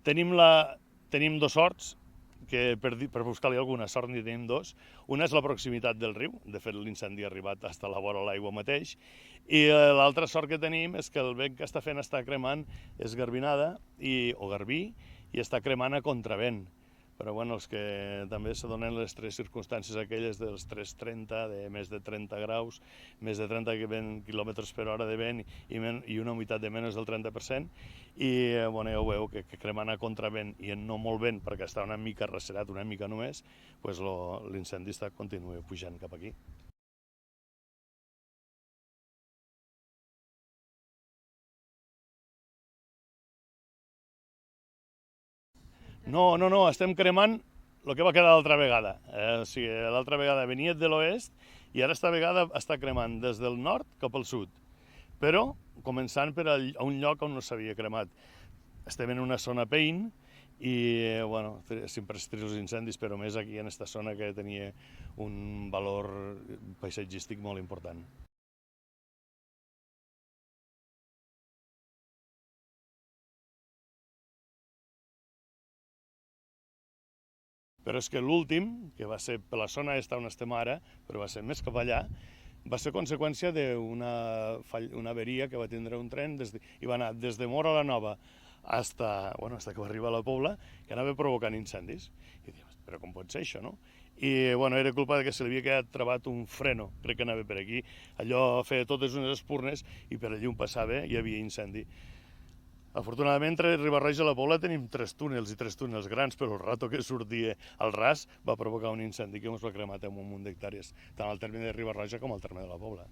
Tenim dos sorts, que per buscar-li alguna sort n'hi tenim dos. Una és la proximitat del riu, de fet l'incendi ha arribat fins a la vora l'aigua mateix, i l'altra sort que tenim és que el vent que està fent està cremant és garbinada o garbí i està cremant a contravent. Però bueno, els que també s'adonen les tres circumstàncies aquelles dels 330, de més de 30 graus, més de 30 km per hora de vent i una humitat de menys del 30%, i bueno, ja ho veu que cremant a contravent i en no molt vent, perquè està una mica arrecerat, una mica només, pues l'incendi continua pujant cap aquí. No, estem cremant el que va quedar l'altra vegada. O sigui, l'altra vegada venia de l'oest i ara esta vegada està cremant des del nord cap al sud, però començant per a un lloc on no s'havia cremat. Estem en una zona pein i, bueno, sempre es tenen els incendis, però més aquí en aquesta zona que tenia un valor paisatgístic molt important. Però és que l'últim, que va ser per la zona on estem ara, però va ser més cap allà, va ser conseqüència d'una averia que va tindre un tren i va anar des de Móra la Nova hasta que va arribar a la Pobla, que anava provocant incendis. I dius, però com pot ser això, no? I bueno, era culpa que se li havia quedat travat un freno, crec que anava per aquí. Allò feia totes unes espurnes i per allí on passava hi havia incendi. Afortunadament, entre Riba-roja i la Pobla tenim tres túnels grans, però el rato que sortia al ras va provocar un incendi que ens va cremar amb un munt d'hectàrees, tant al terme de Riba-roja com al terme de la Pobla.